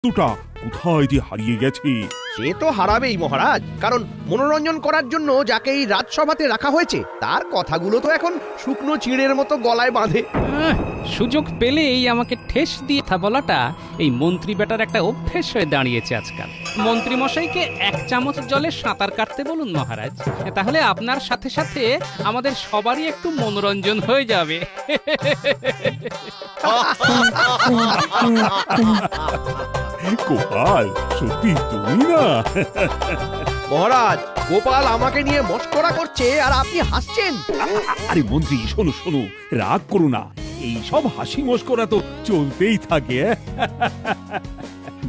মুহূর্তটা কোথায় যে হারিয়ে গেছে। সে তো হারাবেই মহারাজ, কারণ মনোরঞ্জন করার জন্য যাকে এই রাজসভাতে রাখা হয়েছে তার কথাগুলো তো এখন শুকনো চিড়ের মতো গলায় বাঁধে। সুযোগ পেলেই আমাকে ঠেস দিয়ে কথা বলাটা এই মন্ত্রী বেটার একটা অভ্যেস হয়ে দাঁড়িয়েছে আজকাল। মন্ত্রী মশাইকে 1 চামচ জলে সাঁতার কাটতে বলুন মহারাজ, তাহলে আপনার সাথে সাথে আমাদের সবারই একটু মনোরঞ্জন হয়ে যাবে। গোপাল, সত্যি তুমি না? মহারাজ, গোপাল আমাকে নিয়ে মস্করা করছে আর আপনি হাসছেন। আরে মন্ত্রী, শোনো শোনো, রাগ করো না, এই সব হাসি মস্করা তো চলতেই থাকে।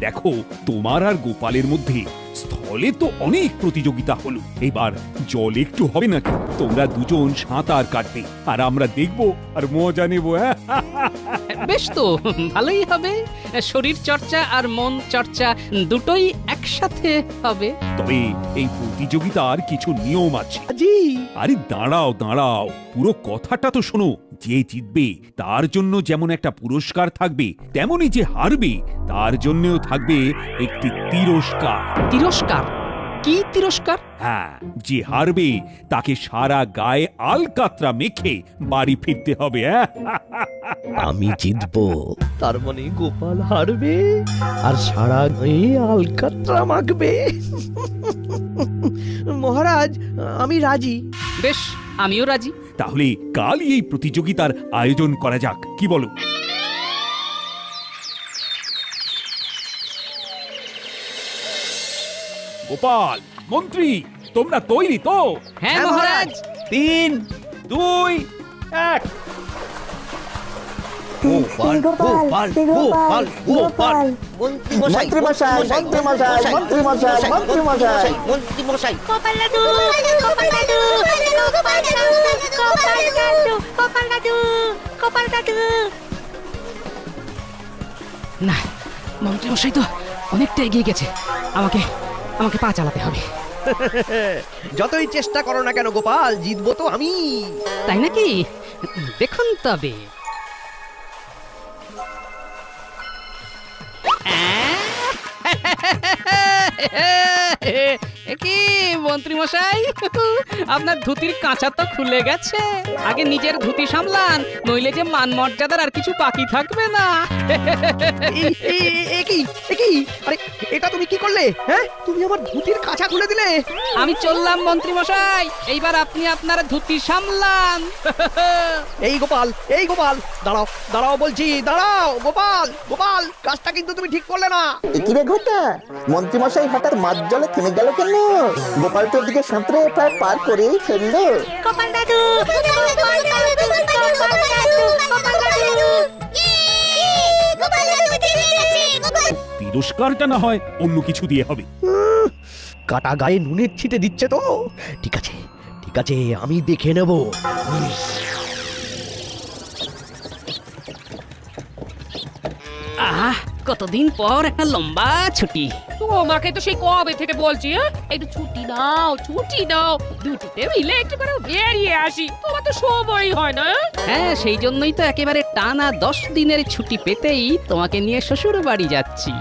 দেখো, তোমার আর গোপালের মধ্যে স্থলে তো অনেক প্রতিযোগিতা হলো, এবার জল একটু হবে নাকি? তোমরা দুজন সাঁতার কাটবে আর আমরা দেখবো আর মজা নেবো। বেশ, তো ভালোই হবে। শরীর চর্চা আর মন চর্চা দুটোই একসাথে হবে। তবে এই প্রতিযোগিতার কিছু নিয়ম আছে। জি। আরে দাঁড়াও দাঁড়াও, পুরো কথাটা তো শোনো। যে জিতবে তার জন্য যেমন একটা পুরস্কার থাকবে, তেমনি যে হারবে তার জন্যও থাকবে একটি তিরস্কার। তিরস্কার? কি তিরস্কার? হ্যাঁ, যে হারবে তাকে সারা গায়ে আলকাতরা মেখে বাড়ি ফিরতে হবে। আমি জিতবো, তার মানে গোপাল হারবে আর সারা গায়ে আলকাতরা মাখবে। মহারাজ, আমি রাজি। বেশ, আমিও রাজি। তাহলে কালই এই প্রতিযোগিতার আয়োজন করা যাক, কি বলো? গোপাল, মন্ত্রী, তোমরা তৈরি তো? হ্যাঁ মহারাজ। 3, 2, 1। গোপাল গোপাল গোপাল গোপাল। মন্ত্রী মশাই, মন্ত্রী মশাই, মন্ত্রী মশাই, মন্ত্রী মশাই, মন্ত্রী মশাই। গোপাল দাদু, গোপাল দাদু, গোপাল দাদু, গোপাল দাদু, গোপাল দাদু, গোপাল দাদু। না, মন্ত্রী মশাই তো অনেকটা এগিয়ে গেছে। আমাকে আমাকে পা চালাতে হবে। যতই চেষ্টা করো না কেন গোপাল, জিতবো তো আমি। তাই নাকি? দেখুন তবে। কি মন্ত্রী মশাই, আপনার ধুতির কাঁচা তো খুলে গেছে। আগে নিজের ধুতি সামলান, নইলে যে মান মর্যাদার আর কিছু বাকি থাকবে না। আরে এটা তুমি কি করলে? হ্যাঁ, তুমি আমার ধুতির কাঁচা খুলে দিলে। আমি চললাম মন্ত্রী মশাই, এইবার আপনি আপনার ধুতি সামলান। এই গোপাল, এই গোপাল, দাঁড়াও দাঁড়াও বলছি, দাঁড়াও গোপাল, গোপাল, কাজটা কিন্তু তুমি ঠিক করলে না। কিরে ঘটা, মন্ত্রীমশাই হঠাৎ মাঝ জলে থেমে গেল কেন? গোপাল তো দিকে সাঁতরে প্রায় পার করেই ফেললো। গোপাল দাদু, গোপাল দাদু, গোপাল দাদু, গোপাল দাদু। গোপাল দাদু জিতে গেছে, গোপাল। তিরস্কারটা না হয় অন্য কিছু দিয়ে হবে। কাটা গায়ে নুনের ছিটে দিচ্ছে তো। ঠিক আছে ঠিক আছে, আমি দেখে নেব। আহ, কতদিন পর একটা লম্বা ছুটি। তোমাকে তো সেই কবে থেকে বলছি, একটু ছুটি নাও, ছুটি নাও, দুটোতে মিলে একটু করে বেরিয়ে আসি। তোমার তো সময়ই হয় না। হ্যাঁ, সেই জন্যই তো একেবারে টানা 10 দিনের ছুটি পেতেই তোমাকে নিয়ে শ্বশুর বাড়ি যাচ্ছি।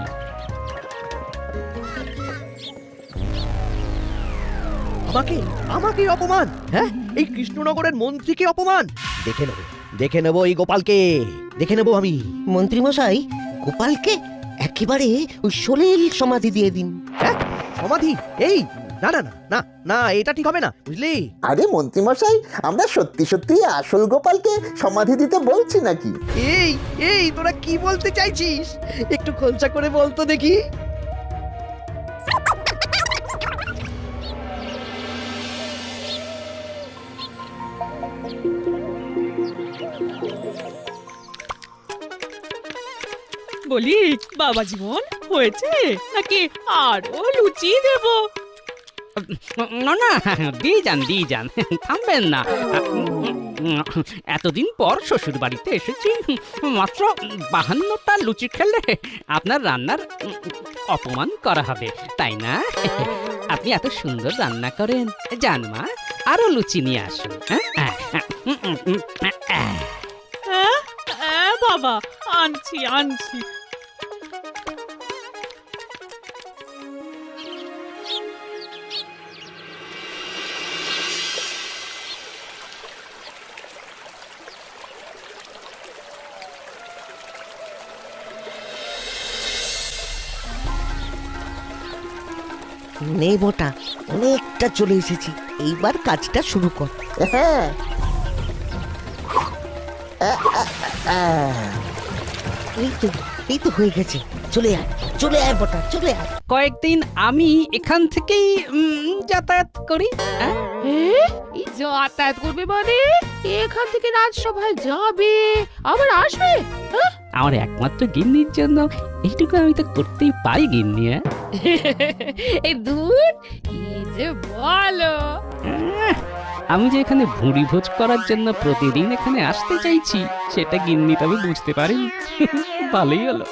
আমাকে আমাকে অপমান? হ্যাঁ, এই কৃষ্ণনগরের মন্ত্রীকে অপমান? দেখে নেব, দেখে নেব এই গোপালকে, দেখে নেব আমি। মন্ত্রী মশাই, গোপালকে একেবারে ওই সলিল সমাধি দিয়ে দিন। হ্যাঁ, সমাধি? এই না না না না না, এটা ঠিক হবে না, বুঝলি? আরে মন্ত্রীমশাই, আমরা সত্যি সত্যি আসল গোপালকে সমাধি দিতে বলছি নাকি? এই এই তোরা কি বলতে চাইছিস? একটু খোলসা করে বলতো দেখি। বলি বাবা জীবন, হয়েছে নাকি আরো লুচি দেব? না না, দিয়ে যান, থামবেন না। এতদিন পর শ্বশুর বাড়িতে এসেছি, মাত্র 52টা লুচি খেলে আপনার রান্নার অপমান করা হবে, তাই না? আপনি এত সুন্দর রান্না করেন। যান মা, আরো লুচি নিয়ে আসুন। বাবা, আনছি আনছি। নেই মোটা, অনেকটা চলে এসেছি, এইবার কাজটা শুরু কর। হ্যাঁ এই তো হয়ে গেছে, চলে আয়, চলে আয় মোটা, চলে আয়। কয়েকদিন আমি এখান থেকেই যাতায়াত করি। হ্যাঁ? এই যাতায়াত করবে মানে এখান থেকে রাজসভায় যাবে আবার আসবে? হ্যাঁ? আমার একমাত্র গিন্নির জন্য এইটুকু আমি তো করতেই পারি গিন্নি। হ্যাঁ? এই দূর কি যে বলো। আমি যে এখানে ভুঁড়ি ভোজ করার জন্য প্রতিদিন এখানে আসতে চাইছি সেটা গিন্নি তবে বুঝতে পারিনি। ভালোই হলো।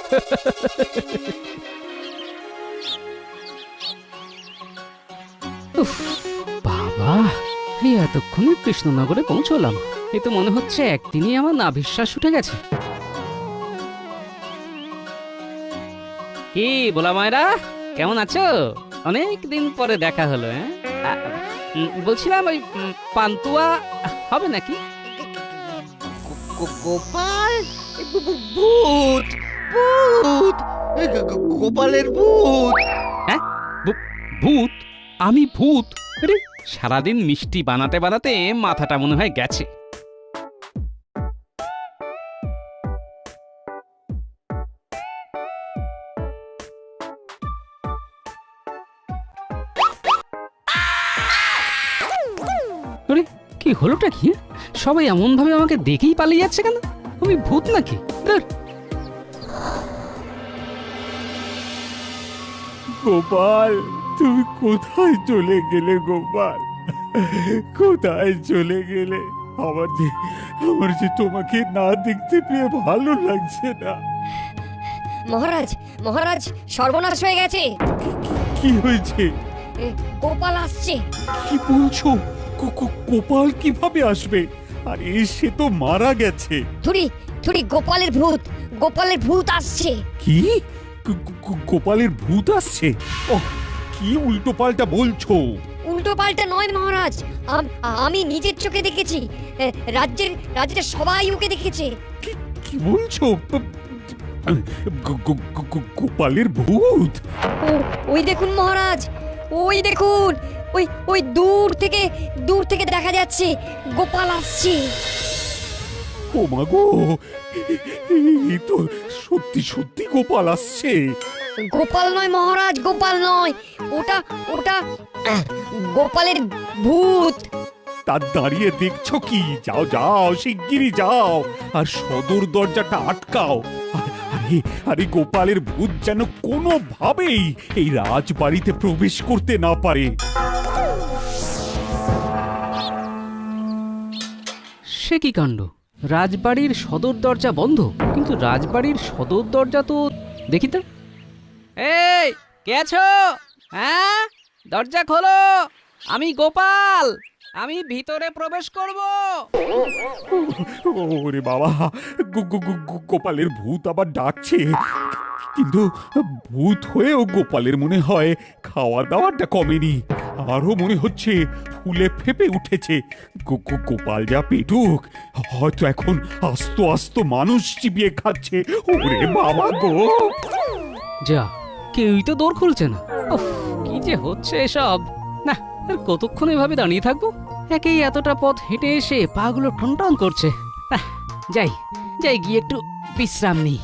উফ, বাবা, এই এতক্ষণে কৃষ্ণনগরে পৌঁছলাম। এ তো মনে হচ্ছে একদিনই আমার নাভিশ্বাস উঠে গেছে। কি বলা মায়েরা, কেমন আছো? অনেক দিন পরে দেখা হলো। হ্যাঁ, বলছিলাম ওই পান্তুয়া হবে নাকি? গোপাল, ভূত, ভূত, গোপালের ভূত। হ্যাঁ, ভূত? আমি ভূত? আরে সারাদিন মিষ্টি বানাতে বানাতে মাথাটা মনে হয় গেছে। আরে কি হলোটা কি? সবাই এমন ভাবে আমাকে দেখেই পালিয়ে যাচ্ছে কেন? আমি ভূত নাকি? ধুর। গোপাল, তুমি কোথায় চলে গেলে গোপাল? কোথায় চলে গেলে? আমার যে তোমাকে না দেখতে পেয়ে ভালো লাগছে না। মহারাজ, মহারাজ, সর্বনাশ হয়ে গেছে। কি হয়েছে? গোপাল আসছে। কি বলছো? গোপাল কিভাবে আসবে? আর সে তো মারা গেছে। থুরি, থুরি, গোপালের ভূত, গোপালের ভূত আসছে। কি? গোপালের ভূত আসছে? ওহ, কি উল্টো পাল্টা বলছো? উল্টো পাল্টা নয় মহারাজ, আমি নিজের চোখে দেখেছি। রাজ্যের সবাই ওকে দেখেছে। কি বলছো? গোপালের ভূত? ওই দেখুন মহারাজ, ওই দেখুন, ওই দূর থেকে দেখা যাচ্ছে গোপাল আসছে। ও মা গো, এই তো সত্যি সত্যি গোপাল আসছে। গোপাল নয় মহারাজ, গোপাল নয়, ওটা গোপালের ভূত। তার দাঁড়িয়ে দেখছো কি? যাও যাও, শিগগিরই যাও আর সদর দরজাটা আটকাও। আরে গোপালের ভূত যেন কোনোভাবেই এই রাজবাড়িতে প্রবেশ করতে না পারে। সে কি কাণ্ড! রাজবাড়ির সদর দরজা বন্ধ, কিন্তু রাজবাড়ির সদর দরজা তো দেখি তো। এই কে আছো? হ্যাঁ, দরজা খোলো, আমি গোপাল, আমি ভিতরে প্রবেশ করব। ওরে বাবা, গোপালের ভূত আবার ডাকছে। কিন্তু ভূত হয়েও গোপালের মনে হয় খাওয়া দাওয়াটা কমেনি, আরো মনে হচ্ছে ফুলে ফেপে উঠেছে। গোপাল যা পেটুক, হয়তো এখন আস্ত আস্ত মানুষ চিবিয়ে খাচ্ছে। ওরে বাবা গো! যা, কেউই তো দৌড় খুলছে না। উফ, কি যে হচ্ছে এসব! না, আর কতক্ষণ এভাবে দাঁড়িয়ে থাকবো? একেই এতটা পথ হেঁটে এসে পাগুলো টনটন করছে। যাই যাই, গিয়ে একটু বিশ্রাম নিই।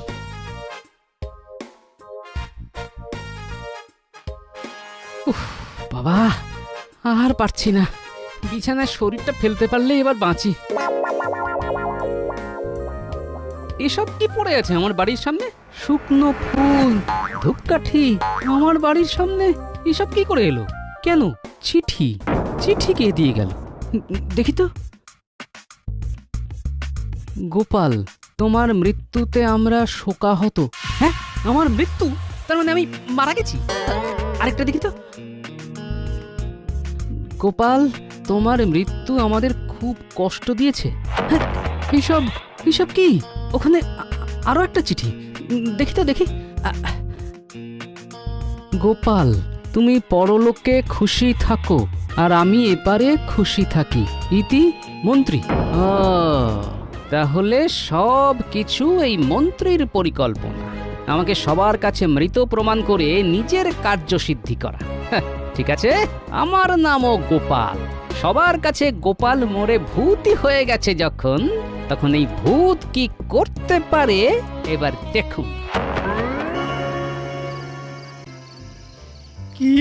উফ বাবা, আর পারছি না। বিছানায় শরীরটা ফেলতে পারলে এবার বাঁচি। এসব কি পড়ে আছে আমার বাড়ির সামনে? শুকনো ফুল, ধূপকাঠি, আমার বাড়ির সামনে এসব কি করে এলো? কেন? চিঠি, চিঠি কে দিয়ে গেল? দেখি তো। গোপাল, তোমার মৃত্যুতে আমরা শোকাহত। হ্যাঁ, আমার মৃত্যু? তার মানে আমি মারা গেছি? আরেকটা দেখি তো। গোপাল, তোমার মৃত্যু আমাদের খুব কষ্ট দিয়েছে। হ্যাঁ, এইসব কি? ওখানে আরো একটা চিঠি, দেখি তো, দেখি। গোপাল, তুমি পরলোকে খুশি থাকো আর আমি এপারে খুশি থাকি। ইতি মন্ত্রী। তাহলে সব কিছু এই মন্ত্রীর পরিকল্পনা, আমাকে সবার কাছে মৃত প্রমাণ করে নিজের কার্যসিদ্ধি করা। ঠিক আছে, আমার নামও গোপাল। সবার কাছে গোপাল মোড়ে ভূতই হয়ে গেছে যখন, তখন এই ভূত কি করতে পারে এবার দেখুন। কি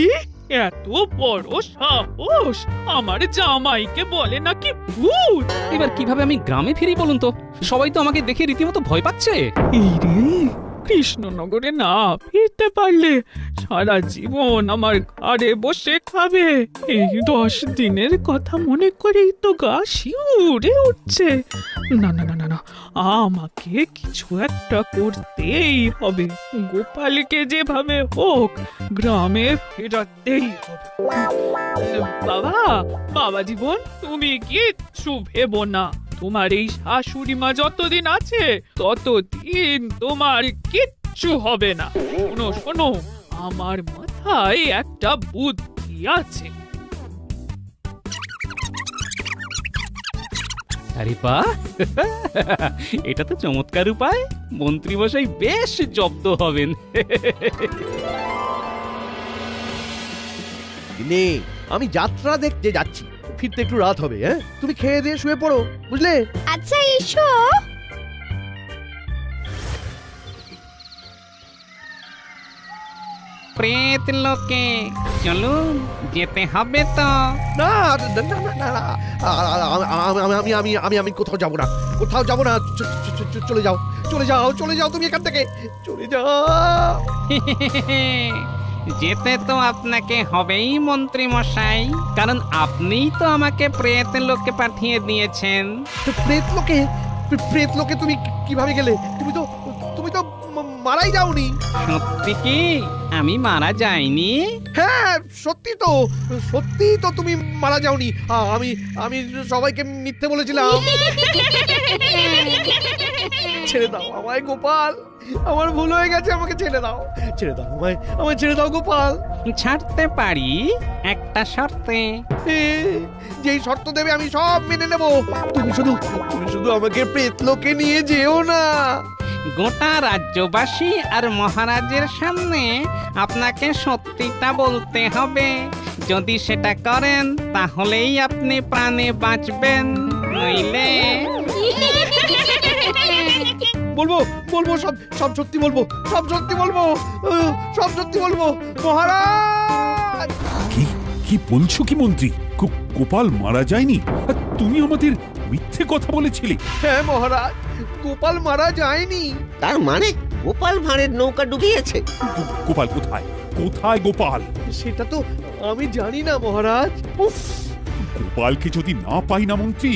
এত বড় সাহস, আমার জামাইকে বলে নাকি ভূত? এবার কিভাবে আমি গ্রামে ফিরি বলুন তো? সবাই তো আমাকে দেখে রীতিমতো ভয় পাচ্ছে। এই রে, কৃষ্ণনগরে না ফিরতে পারলে সারা জীবন আমার ঘরে বসে খাবে। এই 10 দিনের কথা মনে করেই তো গা শিউরে উঠছে। না না না না না, আমাকে কিছু একটা করতেই হবে। গোপালকে যেভাবে হোক গ্রামে ফেরাতেই হবে। বাবা, বাবা জীবন, তুমি কিচ্ছু ভেবো না। তোমার এই শাশুড়ি মা যতদিন আছে ততদিন তোমার কিচ্ছু হবে না। শোনো শোনো, আমার মাথায় একটা বুদ্ধি আছে। আরে বাহ, এটা তো চমৎকার উপায়। মন্ত্রী মশাই বেশ জব্দ হবেন। নে, আমি যাত্রা দেখতে যাচ্ছি, ফিরতে একটু রাত হবে। হ্যাঁ, তুমি খেয়ে দিয়ে শুয়ে পড়ো, বুঝলে? আচ্ছা এসো। প্রেত লোকে চলুন, যেতে হবে তো। না না না না, না, না, আমি আমি আমি আমি কোথাও যাব না, কোথাও যাব না। চলে যাও, চলে যাও, চলে যাও তুমি এখান থেকে, চলে যাও। যেতে তো আপনাকে হবেই মন্ত্রী মশাই, কারণ আপনিই তো আমাকে প্রেত লোকে পাঠিয়ে দিয়েছেন। প্রেত লোকে? প্রেত লোকে তুমি কিভাবে গেলে? তুমি তো মারাই যাওনি। সত্যি কি আমি মারা যাইনি? হ্যাঁ, সত্যি তো তুমি মারা যাওনি। আমি আমি সবাইকে মিথ্যে বলেছিলাম। ছেড়ে দাও আমায় গোপাল, আমার ভুল হয়ে গেছে, আমাকে ছেড়ে দাও, ছেড়ে দাও আমায়, আমায় ছেড়ে দাও গোপাল। ছাড়তে পারি একটা শর্তে। যেই শর্ত দেবে আমি সব মেনে নেব। তুমি শুধু আমাকে প্রেতলোকে নিয়ে যেও না। গোটা রাজ্যবাসী আর মহারাজের সামনে আপনাকে সত্যিটা বলতে হবে। যদি সেটা করেন তাহলেই আপনি প্রাণে বাঁচবেন, নইলে বলবো সব সত্যি বলবো, সব সত্যি বলবো, সব সত্যি বলবো মহারাজ। কি বলছো কি মন্ত্রী? গোপাল মারা যায়নি? আর তুমি আমাদের মিথ্যে কথা বলেছিলে। হ্যাঁ মহারাজ, গোপাল মারা যায়নি। তার মানে গোপাল ভাঁড়ের নৌকা ডুবিয়েছে। গোপাল কোথায়? কোথায় গোপাল? সেটা তো আমি জানি না মহারাজ। উফ, গোপালকে যদি না পাই না মন্ত্রী,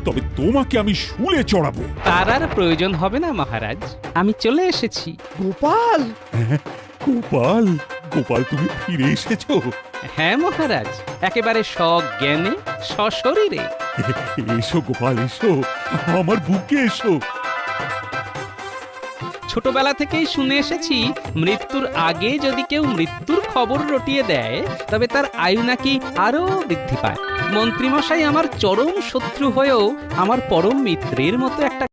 তবে তোমাকে আমি শুলে চড়াবো। তার আর প্রয়োজন হবে না মহারাজ, আমি চলে এসেছি। গোপাল? গোপাল, গোপাল তুমি ফিরে এসেছো? হ্যাঁ মহারাজ, একেবারে সজ্ঞানে সশরীরে। এসো গোপাল, এসো আমার বুকে এসো। ছোটবেলা থেকেই শুনে এসেছি, মৃত্যুর আগে যদি কেউ মৃত্যুর খবর রটিয়ে দেয় তবে তার আয়ু নাকি আরো বৃদ্ধি পায়। মন্ত্রীমশাই আমার চরম শত্রু হয়েও আমার পরম মিত্রের মতো একটা